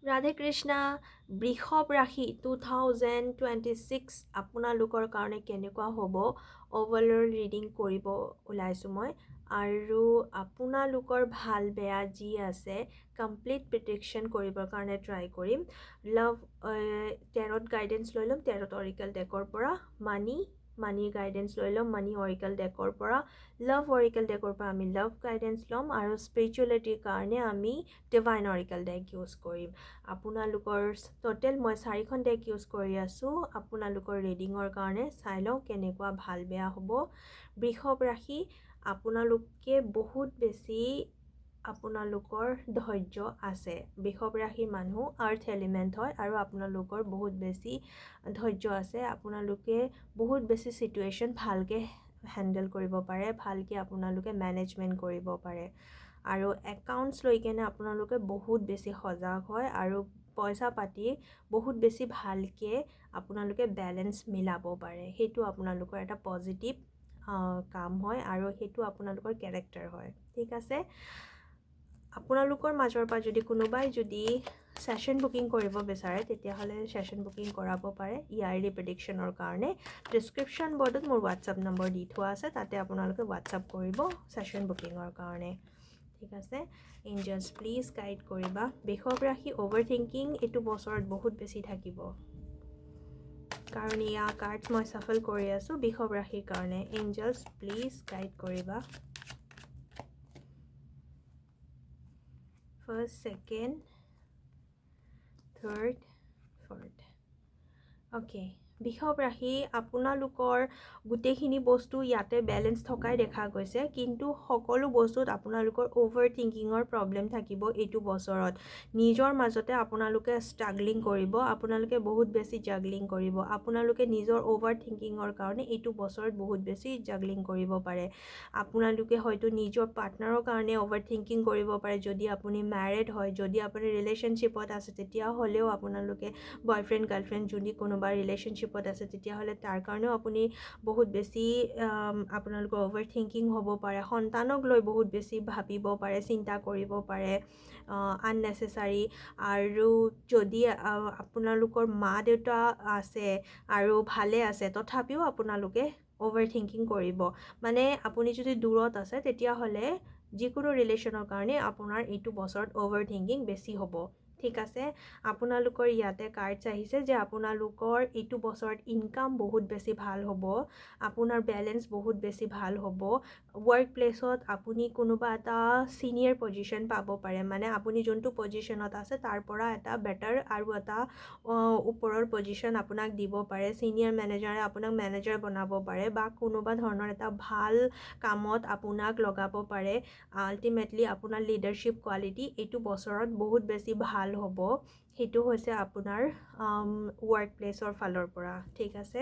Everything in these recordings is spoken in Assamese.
ৰাধে কৃষ্ণা। বৃষভ ৰাশি 2026 আপোনালোকৰ কাৰণে কেনেকুৱা হ'ব অভাৰঅল ৰিডিং কৰিব ওলাইছোঁ মই। আৰু আপোনালোকৰ ভাল বেয়া যি আছে কমপ্লিট প্ৰিডিকশ্যন কৰিবৰ কাৰণে ট্ৰাই কৰিম। লাভ টেৰট গাইডেঞ্চ লৈ ল'ম টেৰট অৰিকেল ডেকৰ পৰা। মানিৰ গাইডেঞ্চ লৈ ল'ম মানি অৰিকেল ডেকৰ পৰা। লাভ অৰিকেল ডেকৰ পৰা আমি লাভ গাইডেঞ্চ ল'ম আৰু স্পিৰিচুৱেলিটিৰ কাৰণে আমি ডিভাইন অৰিকেল ডেক ইউজ কৰিম। আপোনালোকৰ টোটেল মই 4খন ডেক ইউজ কৰি আছোঁ আপোনালোকৰ ৰিডিঙৰ কাৰণে। চাই লওঁ কেনেকুৱা ভাল বেয়া হ'ব। বৃষভ ৰাশি, আপোনালোকে বহুত বেছি আপোনালোকৰ ধৈৰ্য আছে। বৃষভ ৰাশিৰ মানুহ আৰ্থ এলিমেণ্ট হয় আৰু আপোনালোকৰ বহুত বেছি ধৈৰ্য আছে। আপোনালোকে বহুত বেছি চিটুৱেশ্যন ভালকৈ হেণ্ডেল কৰিব পাৰে, ভালকৈ আপোনালোকে মেনেজমেণ্ট কৰিব পাৰে। আৰু একাউণ্টছ লৈ কেনে আপোনালোকে বহুত বেছি সজাগ হয় আৰু পইচা পাতি বহুত বেছি ভালকৈ আপোনালোকে বেলেঞ্চ মিলাব পাৰে। সেইটো আপোনালোকৰ এটা পজিটিভ কাম হয় আৰু সেইটো আপোনালোকৰ কেৰেক্টাৰ হয়। ঠিক আছে, আপোনালোকৰ মাজৰ পৰা যদি কোনোবাই যদি ছেশ্যন বুকিং কৰিব বিচাৰে তেতিয়াহ'লে ছেশ্যন বুকিং কৰাব পাৰে ইয়াৰলি প্ৰেডিকশ্যনৰ কাৰণে। ডিছক্ৰিপশ্যন বৰ্ডত মোৰ হোৱাটছআপ নম্বৰ দি থোৱা আছে, তাতে আপোনালোকে হোৱাটছআপ কৰিব ছেশ্যন বুকিঙৰ কাৰণে। ঠিক আছে, এঞ্জেলছ প্লিজ গাইড কৰিবা। বৃষভ ৰাশি অ'ভাৰ থিংকিং এইটো বছৰত বহুত বেছি থাকিব, কাৰণ ইয়াৰ কাৰ্ডছ মই চাফল কৰি আছোঁ বৃষভ ৰাশিৰ কাৰণে। এঞ্জেলছ প্লিজ গাইড কৰিবা। First, second, third, fourth. Okay, বৃষভ ৰাশি আপোনালোকৰ গোটেইখিনি বস্তু ইয়াতে বেলেঞ্চ থকাই দেখা গৈছে, কিন্তু সকলো বস্তুত আপোনালোকৰ অ'ভাৰ থিংকিঙৰ প্ৰব্লেম থাকিব এইটো বছৰত। নিজৰ মাজতে আপোনালোকে ষ্ট্ৰাগলিং কৰিব, আপোনালোকে বহুত বেছি জাগলিং কৰিব। আপোনালোকে নিজৰ অ'ভাৰ থিংকিঙৰ কাৰণে এইটো বছৰত বহুত বেছি জাগলিং কৰিব পাৰে। আপোনালোকে হয়তো নিজৰ পাৰ্টনাৰৰ কাৰণে অ'ভাৰ থিংকিং কৰিব পাৰে। যদি আপুনি মেৰিড হয়, যদি আপুনি ৰিলেশ্যনশ্বিপত আছে তেতিয়াহ'লেও আপোনালোকে বয়ফ্ৰেণ্ড গাৰ্লফ্ৰেণ্ড যদি কোনোবা ৰিলেশ্যনশ্বিপত আছে তেতিয়াহ'লে তাৰ কাৰণেও আপুনি বহুত বেছি আপোনালোকৰ অ'ভাৰ থিংকিং হ'ব পাৰে। সন্তানক লৈ বহুত বেছি ভাবিব পাৰে, চিন্তা কৰিব পাৰে আননেচেচাৰী। আৰু যদি আপোনালোকৰ মা দেউতা আছে আৰু ভালে আছে তথাপিও আপোনালোকে অ'ভাৰ থিংকিং কৰিব। মানে আপুনি যদি দূৰত আছে তেতিয়াহ'লে যিকোনো ৰিলেশ্যনৰ কাৰণে আপোনাৰ এইটো বছৰত অ'ভাৰ থিংকিং বেছি হ'ব। ঠিক আছে, আপোনালোকৰ ইয়াতে কাৰ্ডছ আহিছে যে আপোনালোকৰ এইটো বছৰত ইনকাম বহুত বেছি ভাল হ'ব, আপোনাৰ বেলেঞ্চ বহুত বেছি ভাল হ'ব। ৱৰ্ক প্লেচত আপুনি কোনোবা এটা ছিনিয়ৰ পজিশ্যন পাব পাৰে, মানে আপুনি যোনটো পজিশ্যনত আছে তাৰ পৰা এটা বেটাৰ আৰু এটা ওপৰৰ পজিশ্যন আপোনাক দিব পাৰে। ছিনিয়ৰ মেনেজাৰে আপোনাক মেনেজাৰ বনাব পাৰে বা কোনোবা ধৰণৰ এটা ভাল কামত আপোনাক লগাব পাৰে। আল্টিমেটলি আপোনাৰ লিডাৰশ্বিপ কোৱালিটি এইটো বছৰত বহুত বেছি ভাল হ'ব। সেইটো হৈছে আপোনাৰ ৱৰ্ক প্লেচৰ ফালৰ পৰা। ঠিক আছে,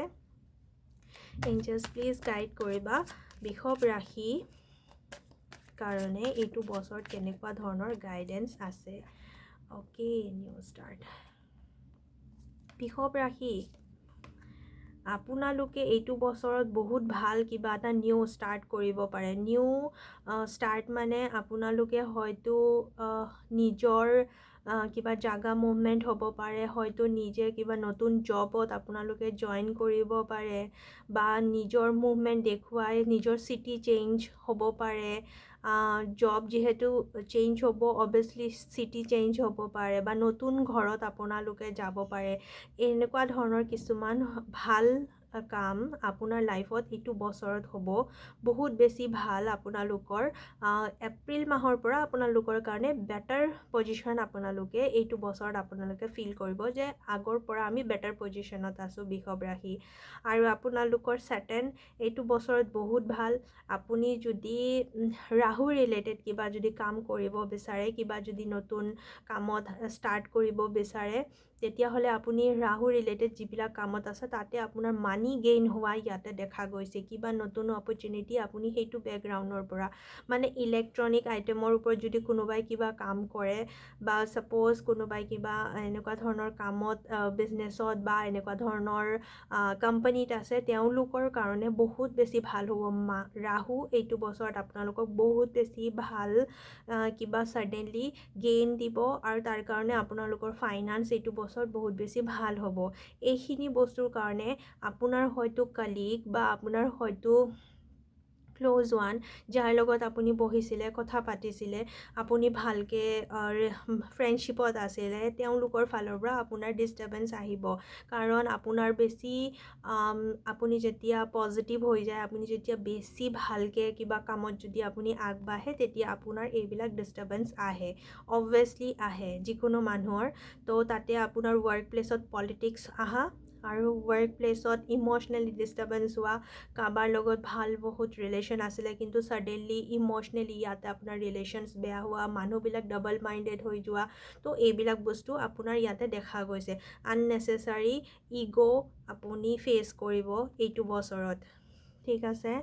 এঞ্জেলছ প্লিজ গাইড কৰিবা বৃষভ ৰাশি কাৰণে এইটো বছৰত কেনেকুৱা ধৰণৰ গাইডেঞ্চ আছে। Okay, new start. বৃষভ ৰাশি, আপোনালোকে এইটো বছৰত বহুত ভাল কিবা এটা নিউ ষ্টাৰ্ট কৰিব পাৰে। নিউ ষ্টাৰ্ট মানে আপোনালোকে হয়তো নিজৰ কিবা জাগা মুভমেণ্ট হ'ব পাৰে, হয়তো নিজে কিবা নতুন জবত আপোনালোকে জইন কৰিব পাৰে বা নিজৰ মুভমেণ্ট দেখুৱাই নিজৰ চিটি চেঞ্জ হ'ব পাৰে। জব যিহেতু চেঞ্জ হ'ব অভিয়াছলি চিটি চেঞ্জ হ'ব পাৰে বা নতুন ঘৰত আপোনালোকে যাব পাৰে। এনেকুৱা ধৰণৰ কিছুমান ভাল কাম আপোনাৰ লাইফত এইটো বছৰত হ'ব। বহুত বেছি ভাল। আপোনালোকৰ এপ্ৰিল মাহৰ পৰা আপোনালোকৰ কাৰণে বেটাৰ পজিশ্যন আপোনালোকে এইটো বছৰত আপোনালোকে ফিল কৰিব যে আগৰ পৰা আমি বেটাৰ পজিশ্যনত আছোঁ বৃষভ ৰাশি। আৰু আপোনালোকৰ ছেটেন এইটো বছৰত বহুত ভাল। আপুনি যদি ৰাহু ৰিলেটেড কিবা যদি কাম কৰিব বিচাৰে, কিবা যদি নতুন কামত ষ্টাৰ্ট কৰিব বিচাৰে তেতিয়াহ'লে আপুনি ৰাহু ৰিলেটেড যিবিলাক কামত আছে তাতে আপোনাৰ মানি গেইন হোৱা ইয়াতে দেখা গৈছে কিবা নতুন অপৰচুনিটি আপুনি সেইটো বেকগ্ৰাউণ্ডৰ পৰা মানে ইলেক্ট্ৰনিক আইটেমৰ ওপৰত যদি কোনোবাই কিবা কাম কৰে বা ছাপ'জ কোনোবাই কিবা এনেকুৱা ধৰণৰ কামত বিজনেছত বা এনেকুৱা ধৰণৰ কোম্পানীত আছে তেওঁলোকৰ কাৰণে বহুত বেছি ভাল হ'ব ৰাহু এইটো বছৰত আপোনালোকক বহুত বেছি ভাল কিবা ছাডেনলি গেইন দিব আৰু তাৰ কাৰণে আপোনালোকৰ ফাইনেন্স এইটো বছৰত বহুত বেছি ভাল হ'ব এইখিনি বস্তুৰ কাৰণে আপোনাৰ হয়তো কলিগ বা আপোনাৰ হয়তো ক্ল'জ ওৱান যাৰ লগত আপুনি বহিছিলে কথা পাতিছিলে আপুনি ভালকৈ ফ্ৰেণ্ডশ্বিপত আছিলে তেওঁলোকৰ ফালৰ পৰা আপোনাৰ ডিষ্টাৰ্বেঞ্চ আহিব কাৰণ আপোনাৰ বেছি আপুনি যেতিয়া পজিটিভ হৈ যায় আপুনি যেতিয়া বেছি ভালকৈ কিবা কামত যদি আপুনি আগবাঢ়ে তেতিয়া আপোনাৰ এইবিলাক ডিষ্টাৰ্বেঞ্চ আহে অবভিয়াছলি আহে যিকোনো মানুহৰ তো তাতে আপোনাৰ ৱৰ্ক প্লেচত পলিটিক্স আহা আৰু ৱৰ্ক প্লেচত ইম'চনেলি ডিষ্টাৰ্বেঞ্চ হোৱা কাৰোবাৰ লগত ভাল বহুত ৰিলেশ্যন আছিলে কিন্তু ছাডেনলি ইম'চনেলি ইয়াতে আপোনাৰ ৰিলেশ্যনছ বেয়া হোৱা মানুহবিলাক ডাবল মাইণ্ডেড হৈ যোৱা তো এইবিলাক বস্তু আপোনাৰ ইয়াতে দেখা গৈছে আননেচেচাৰী ইগ' আপুনি ফেচ কৰিব এইটো বছৰত ঠিক আছে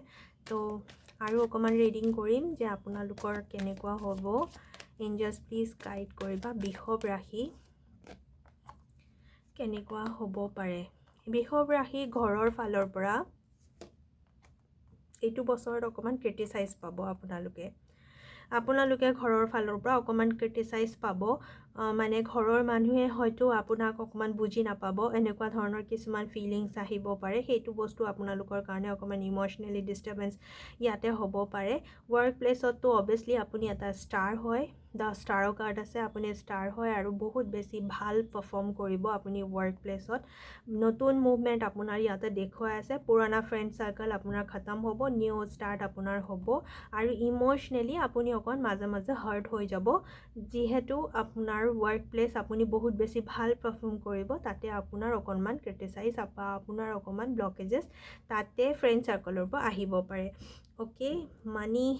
তো আৰু অকণমান ৰিডিং কৰিম যে আপোনালোকৰ কেনেকুৱা হ'ব এঞ্জেলছ প্লিজ গাইড কৰিবা বৃষভ ৰাশি কেনেকুৱা হ'ব পাৰে বৃষভ ৰাশি ঘৰৰ ফালৰ পৰা এইটো বছৰত অকণমান ক্ৰিটিচাইজ পাব আপোনালোকে ঘৰৰ ফালৰ পৰা অকণমান ক্ৰিটিচাইজ পাব মানে ঘৰৰ মানুহে হয়তো আপোনাক অকণমান বুজি নাপাব এনেকুৱা ধৰণৰ কিছুমান ফিলিংছ আহিব পাৰে সেইটো বস্তু আপোনালোকৰ কাৰণে অকণমান ইম'চনেলি ডিষ্টাৰ্বেঞ্চ ইয়াতে হ'ব পাৰে ৱৰ্ক প্লেচততো অবভিয়াছলি আপুনি এটা ষ্টাৰ হয় দ্য ষ্টাৰৰ কাৰ্ড আছে আপুনি ষ্টাৰ হয় আৰু বহুত বেছি ভাল পাৰফৰ্ম কৰিব আপুনি ৱৰ্ক প্লেচত নতুন মুভমেণ্ট আপোনাৰ ইয়াতে দেখুৱাই আছে পুৰণা ফ্ৰেণ্ড চাৰ্কল আপোনাৰ খতম হ'ব নিউ ষ্টাৰ্ট আপোনাৰ হ'ব আৰু ইম'চনেলি আপুনি অকণ মাজে মাজে হাৰ্ট হৈ যাব যিহেতু আপোনাৰ ৱৰ্ক প্লেচ আপুনি বহুত বেছি ভাল পাৰফৰ্ম কৰিব তাতে আপোনাৰ অকণমান ক্ৰিটিচাইজ আপোনাৰ অকণমান ব্লকেজেছ তাতে ফ্ৰেণ্ড চাৰ্কলৰ পৰা আহিব পাৰে অ'কে মানি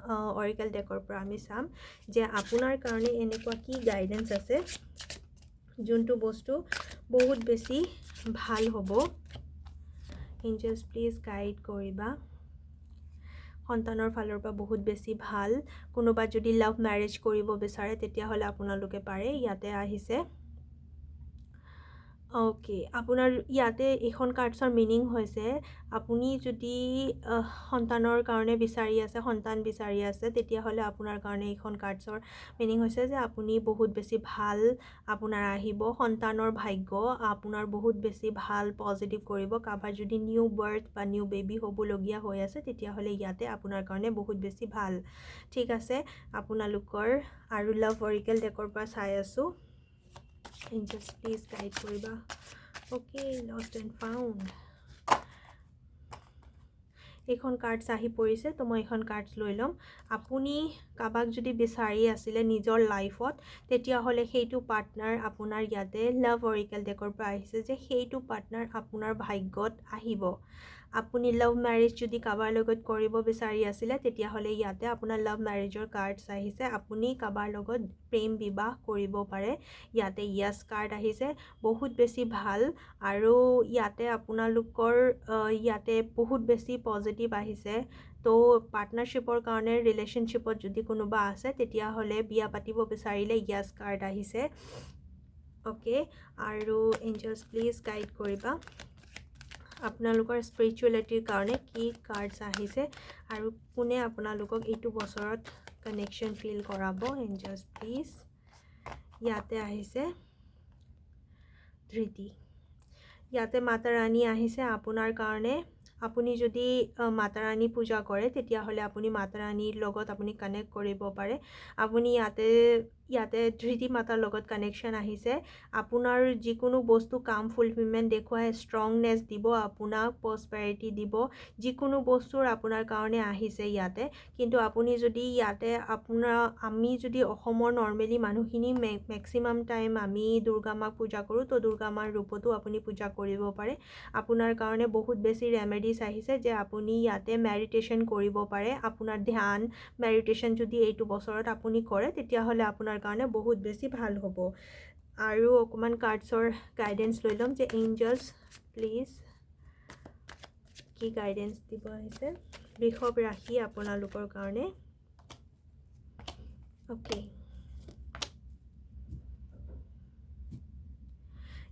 অৰিকেল ডেকৰ পৰা আমি চাম যে আপোনাৰ কাৰণে এনেকুৱা কি গাইডেঞ্চ আছে যোনটো বস্তু বহুত বেছি ভাল হ'ব এঞ্জেলছ প্লিজ গাইড কৰিবা সন্তানৰ ফালৰ পৰা বহুত বেছি ভাল কোনোবা যদি লাভ মেৰেজ কৰিব বিচাৰে তেতিয়াহ'লে আপোনালোকে পাৰে ইয়াতে আহিছে অ'কে আপোনাৰ ইয়াতে এইখন কাৰ্ডছৰ মিনিং হৈছে আপুনি যদি সন্তানৰ কাৰণে সন্তান বিচাৰি আছে তেতিয়াহ'লে আপোনাৰ কাৰণে এইখন কাৰ্ডছৰ মিনিং হৈছে যে আপুনি বহুত বেছি ভাল আপোনাৰ আহিব সন্তানৰ ভাগ্য আপোনাৰ বহুত বেছি ভাল পজিটিভ কৰিব কাৰোবাৰ যদি নিউ বাৰ্থ বা নিউ বেবী হ'বলগীয়া হৈ আছে তেতিয়াহ'লে ইয়াতে আপোনাৰ কাৰণে বহুত বেছি ভাল ঠিক আছে আপোনালোকৰ আৰু লাভ অৰিকেল ডেকৰ পৰা চাই আছোঁ Angels, please guide কৰিবা okay lost and found এইখন কাৰ্ডছ আহি পৰিছে তো মই এইখন কাৰ্ডছ লৈ ল'ম আপুনি কাবাক যদি বিচাৰি আছিলে নিজৰ লাইফত তেতিয়াহ'লে সেইটো পাৰ্টনাৰ আপোনাৰ ইয়াতে লাভ অৰিকেল ডেকৰ পৰা আহিছে যে সেইটো পাৰ্টনাৰ আপোনাৰ ভাগ্যত আহিব আপুনি লাভ মেৰেজ যদি কাৰোবাৰ লগত কৰিব বিচাৰি আছিলে তেতিয়াহ'লে ইয়াতে আপোনাৰ লাভ মেৰেজৰ কাৰ্ডছ আহিছে আপুনি কাৰোবাৰ লগত প্ৰেম বিবাহ কৰিব পাৰে ইয়াতে য়েছ কাৰ্ড আহিছে বহুত বেছি ভাল আৰু ইয়াতে আপোনালোকৰ ইয়াতে বহুত বেছি পজিটিভ আহিছে তো পাৰ্টনাৰশ্বিপৰ কাৰণে ৰিলেশ্যনশ্বিপত যদি কোনোবা আছে তেতিয়াহ'লে বিয়া পাতিব বিচাৰিলে য়েছ কাৰ্ড আহিছে অ'কে আৰু এঞ্জেলছ প্লিজ গাইড কৰিবা আপোনালোকৰ স্পিৰিচুৱেলিটিৰ কাৰণে কি কাৰ্ডছ আহিছে আৰু কোনে আপোনালোকক এইটো বছৰত কানেকশ্যন ফিল কৰাব এঞ্জেলছ প্লিজ ইয়াতে আহিছে ধৃতি ইয়াতে মাতা ৰাণী আহিছে আপোনাৰ কাৰণে আপুনি যদি মাতা ৰাণী পূজা কৰে তেতিয়াহ'লে আপুনি মাতা ৰাণীৰ লগত আপুনি কানেক্ট কৰিব পাৰে আপুনি ইয়াতে ধৃতি মাতাৰ লগত কানেকশ্যন আহিছে আপোনাৰ যিকোনো বস্তু কাম ফুলফিলমেণ্ট দেখুৱাই ষ্ট্ৰংনেছ দিব আপোনাক প্ৰস্পেৰিটি দিব যিকোনো বস্তুৰ আপোনাৰ কাৰণে আহিছে ইয়াতে কিন্তু আপুনি যদি ইয়াতে আমি যদি অসমৰ নৰ্মেলি মানুহখিনি মেক্সিমাম টাইম আমি দুৰ্গা মাক পূজা কৰোঁ তো দুৰ্গা মাৰ ৰূপতো আপুনি পূজা কৰিব পাৰে আপোনাৰ কাৰণে বহুত বেছি ৰেমেডিজ আহিছে যে আপুনি ইয়াতে মেডিটেশ্যন কৰিব পাৰে আপোনাৰ ধ্যান মেডিটেশ্যন যদি এইটো বছৰত আপুনি কৰে তেতিয়াহ'লে আপোনাৰ কাৰণে বহুত বেছি ভাল হ'ব আৰু অকণমান কাৰ্ডছৰ গাইডেঞ্চ লৈ ল'ম যে এঞ্জেলছ প্লিজ কি গাইডেঞ্চ দিব আহিছে বৃষভ ৰাশি আপোনালোকৰ কাৰণে অ'কে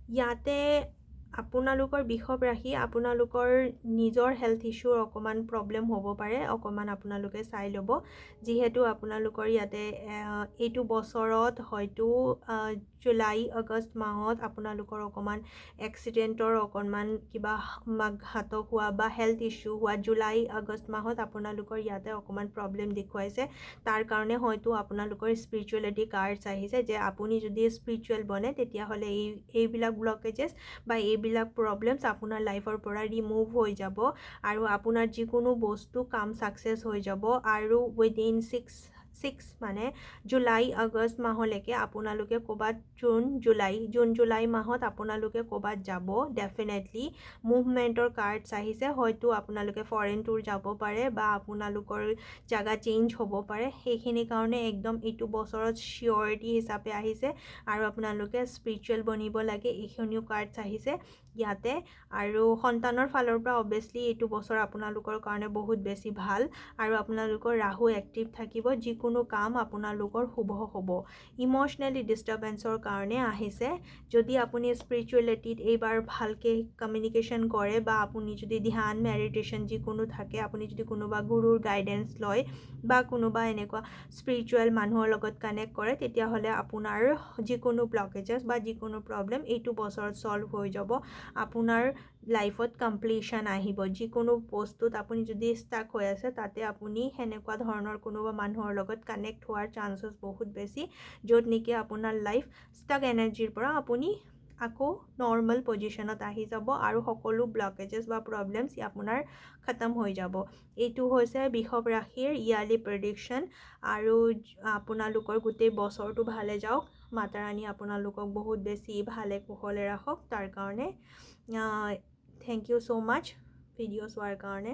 ইয়াতে আপোনালোকৰ বৃষভ ৰাশি আপোনালোকৰ নিজৰ হেল্থ ইছ্যুৰ অকণমান প্ৰব্লেম হ'ব পাৰে অকণমান আপোনালোকে চাই ল'ব যিহেতু আপোনালোকৰ ইয়াতে এইটো বছৰত হয়তো জুলাই আগষ্ট মাহত আপোনালোকৰ অকণমান এক্সিডেণ্টৰ অকণমান কিবা ঘাতক হোৱা বা হেল্থ ইছ্যু হোৱা জুলাই আগষ্ট মাহত আপোনালোকৰ ইয়াতে অকণমান প্ৰব্লেম দেখুৱাইছে তাৰ কাৰণে হয়তো আপোনালোকৰ স্পিৰিচুৱেলিটি কাৰ্ডছ আহিছে যে আপুনি যদি স্পিৰিচুৱেল বনে তেতিয়াহ'লে এইবিলাক ব্লকেজেছ বা এইবিলাক প্ৰব্লেমছ আপোনাৰ লাইফৰ পৰা ৰিমুভ হৈ যাব আৰু আপোনাৰ যিকোনো বস্তু কাম ছাকচেছ হৈ যাব আৰু উইদিন 6 মানে জুলাই আগষ্ট মাহলৈকে আপোনালোকে ক'ৰবাত জুন জুলাই মাহত আপোনালোকে ক'ৰবাত যাব ডেফিনেটলি মুভমেণ্টৰ কাৰ্ডছ আহিছে হয়তো আপোনালোকে ফৰেন টুৰ যাব পাৰে বা আপোনালোকৰ জাগা চেঞ্জ হ'ব পাৰে সেইখিনি কাৰণে একদম এইটো বছৰত চিয়ৰিটি হিচাপে আহিছে আৰু আপোনালোকে স্পিৰিচুৱেল বনিব লাগে এইখিনিও কাৰ্ডছ আহিছে ইয়াতে আৰু সন্তানৰ ফালৰ পৰা অবভিয়াছলি এইটো বছৰ আপোনালোকৰ কাৰণে বহুত বেছি ভাল আৰু আপোনালোকৰ ৰাহু এক্টিভ থাকিব যিকোনো কাম আপোনালোকৰ শুভ হ'ব ইম'চনেলি ডিষ্টাৰ্বেঞ্চৰ কাৰণে আহিছে যদি আপুনি স্পিৰিচুৱেলিটিত এইবাৰ ভালকৈ কমিউনিকেশ্যন কৰে বা আপুনি যদি ধ্যান মেডিটেশ্যন যিকোনো থাকে আপুনি যদি কোনোবা গুৰুৰ গাইডেঞ্চ লয় বা কোনোবা এনেকুৱা স্পিৰিচুৱেল মানুহৰ লগত কানেক্ট কৰে তেতিয়াহ'লে আপোনাৰ যিকোনো ব্লকেজেছ বা যিকোনো প্ৰব্লেম এইটো বছৰত ছল্ভ হৈ যাব আপোনাৰ লাইফত কমপ্লিশ্যন আহিব যিকোনো বস্তুত আপুনি যদি ষ্টাক হৈ আছে তাতে আপুনি সেনেকুৱা ধৰণৰ কোনোবা মানুহৰ লগত কানেক্ট হোৱাৰ চান্সেছ বহুত বেছি য'ত নেকি আপোনাৰ লাইফ ষ্টাক এনাৰ্জিৰ পৰা আপুনি আকৌ নৰ্মেল পজিশ্যনত আহি যাব আৰু সকলো ব্লকেজেছ বা প্ৰব্লেমছ আপোনাৰ খতম হৈ যাব এইটো হৈছে বৃষভ ৰাশিৰ ইয়াৰলি প্ৰেডিকশ্যন আৰু আপোনালোকৰ গোটেই বছৰটো ভালে যাওক মাতা ৰাণী আপোনালোকক বহুত বেছি ভালে কুশলে ৰাখক তাৰ কাৰণে thank you so' much video' চোৱাৰ কাৰণে